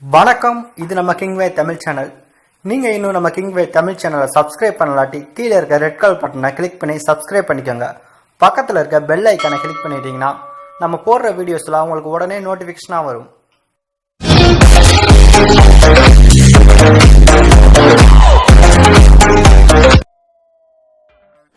வணக்கம். இது நம்ம கிங்வே தமிழ் சேனல். நீங்கள் இன்னும் நம்ம கிங்வே தமிழ் சேனலை சப்ஸ்கிரைப் பண்ணலாட்டி கீழே இருக்க ரெட் கலர் பட்டனை கிளிக் பண்ணி சப்ஸ்கிரைப் பண்ணிக்கோங்க. பக்கத்தில் இருக்க பெல் ஐக்கானை கிளிக் பண்ணிட்டீங்கன்னா நம்ம போடுற வீடியோஸ்லாம் உங்களுக்கு உடனே நோட்டிஃபிகேஷனாக வரும்.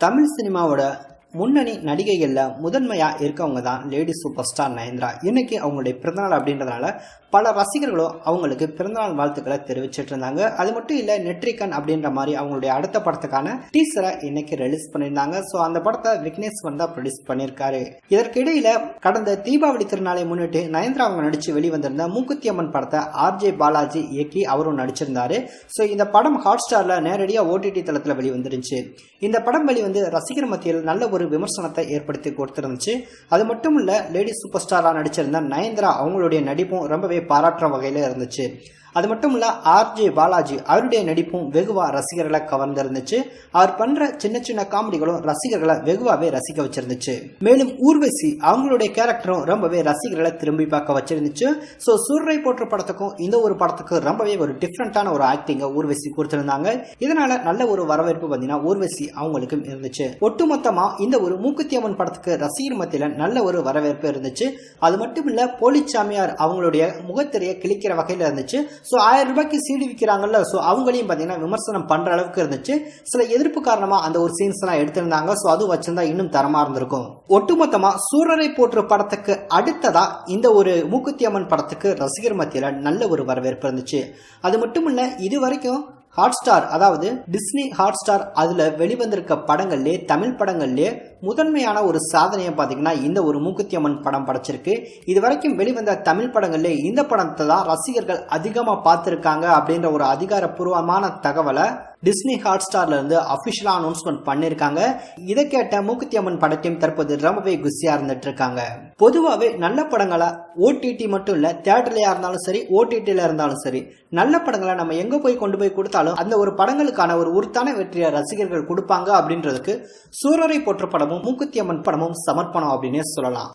தமிழ் சினிமாவோட முன்னணி நடிகைகளில் முதன்மையாக இருக்கவங்க தான் லேடி சூப்பர் ஸ்டார் நயன்தாரா. இன்னைக்கு அவங்களுடைய பிறந்தநாள் அப்படின்றதுனால பல ரசிகர்களும் அவங்களுக்கு பிறந்தநாள் வாழ்த்துக்களை தெரிவிச்சிட்டு இருந்தாங்க. அது மட்டும் இல்லை, நெட்ரிகன் அப்படின்ற மாதிரி அவங்களுடைய அடுத்த படத்துக்கான டீசரை இன்னைக்கு ரிலீஸ் பண்ணியிருந்தாங்க. ஸோ அந்த படத்தை விக்னேஷ் தான் ப்ரொடியூஸ் பண்ணியிருக்காரு. இதற்கிடையில கடந்த தீபாவளி திருநாளை முன்னிட்டு நயன்தாரா அவங்க நடிச்சு வெளிவந்திருந்த மூக்குத்தி அம்மன் படத்தை RJ பாலாஜி இயக்கி அவரும் நடிச்சிருந்தாரு. ஸோ இந்த படம் ஹாட் ஸ்டார்ல நேரடியாக OTT தளத்தில் வெளிவந்துருந்துச்சு. இந்த படம் வெளிவந்து ரசிகர் மத்தியில் நல்ல ஒரு விமர்சனத்தை ஏற்படுத்தி கொடுத்திருந்துச்சு. அது மட்டும் இல்ல, லேடி சூப்பர் ஸ்டாரா நடிச்சிருந்த நயன்தாரா அவங்களுடைய நடிப்பும் ரொம்பவே பாராட்டுற வகையில இருந்துச்சு. அது மட்டும் இல்ல, RJ பாலாஜி அவருடைய நடிப்பும் வெகுவா ரசிகர்களை கவர்ந்திருந்துச்சு. அவர் பண்ற சின்ன சின்ன காமெடிகளும் ரசிகர்களை வெகுவாவே ரசிக்க வச்சிருந்துச்சு. மேலும் ஊர்வசி அவங்களுடைய கேரக்டரும் ரொம்பவே ரசிகர்களை திரும்பி பார்க்க வச்சிருந்துச்சு. ஸோ சூரரை போற்று படத்துக்கும் இந்த ஒரு படத்துக்கும் ரொம்பவே ஒரு டிஃப்ரெண்டான ஒரு ஆக்டிங்கை ஊர்வசி கொடுத்திருந்தாங்க. இதனால நல்ல ஒரு வரவேற்பு பார்த்தீங்கன்னா ஊர்வசி அவங்களுக்கும் இருந்துச்சு. ஒட்டுமொத்தமா இந்த ஒரு மூக்குத்தி அம்மன் படத்துக்கு ரசிகர் மத்தியில நல்ல ஒரு வரவேற்பு இருந்துச்சு. அது மட்டும் இல்ல, போலிச்சாமியார் அவங்களுடைய முகத்திரையை கிழிக்கிற வகையில இருந்துச்சு. ஸோ 1000 ரூபாய்க்கு சீடி விற்கிறாங்கல்ல, ஸோ அவங்களையும் பார்த்தீங்கன்னா விமர்சனம் பண்ற அளவுக்கு இருந்துச்சு. சில எதிர்ப்பு காரணமா அந்த ஒரு சீன்ஸ் எல்லாம் எடுத்திருந்தாங்க. ஸோ அது வச்சிருந்தா இன்னும் தரமா இருந்திருக்கும். ஒட்டுமொத்தமா சூரரை போற்று படத்துக்கு அடுத்ததா இந்த ஒரு மூக்குத்தி அம்மன் படத்துக்கு ரசிகர் மத்தியில நல்ல ஒரு வரவேற்பு இருந்துச்சு. அது மட்டும் இல்ல, இது வரைக்கும் ஹாட் ஸ்டார், அதாவது டிஸ்னி ஹாட் ஸ்டார், அதுல வெளிவந்திருக்க படங்கள்லேயே தமிழ் படங்கள்லேயே முதன்மையான ஒரு சாதனையை பார்த்தீங்கன்னா இந்த ஒரு மூக்குத்தி அம்மன் படம் படைச்சிருக்கு. இது வரைக்கும் வெளிவந்த தமிழ் படங்கள்லேயே இந்த படத்தை தான் ரசிகர்கள் அதிகமாக பார்த்துருக்காங்க அப்படின்ற ஒரு அதிகாரப்பூர்வமான தகவலை டிஸ்னி ஹாட் ஸ்டார்ல இருந்து அபிஷியலா அனௌன்ஸ்மெண்ட் பண்ணிருக்காங்க. இதை கேட்ட மூக்குத்தி அம்மன் படத்தையும் தற்போது ரொம்பவே குஷியா இருந்துட்டு இருக்காங்க. பொதுவாகவே நல்ல படங்களை OTT மட்டும் இல்ல, தியேட்டர்லயா இருந்தாலும் சரி, OTTல இருந்தாலும் சரி, நல்ல படங்களை நம்ம எங்க போய் கொண்டு போய் கொடுத்தாலும் அந்த ஒரு படங்களுக்கான ஒரு உறுத்தான வெற்றியை ரசிகர்கள் கொடுப்பாங்க அப்படின்றதுக்கு சூரரை போற்று படமும் மூக்குத்தி அம்மன் படமும் சமர்ப்பணம் அப்படின்னே சொல்லலாம்.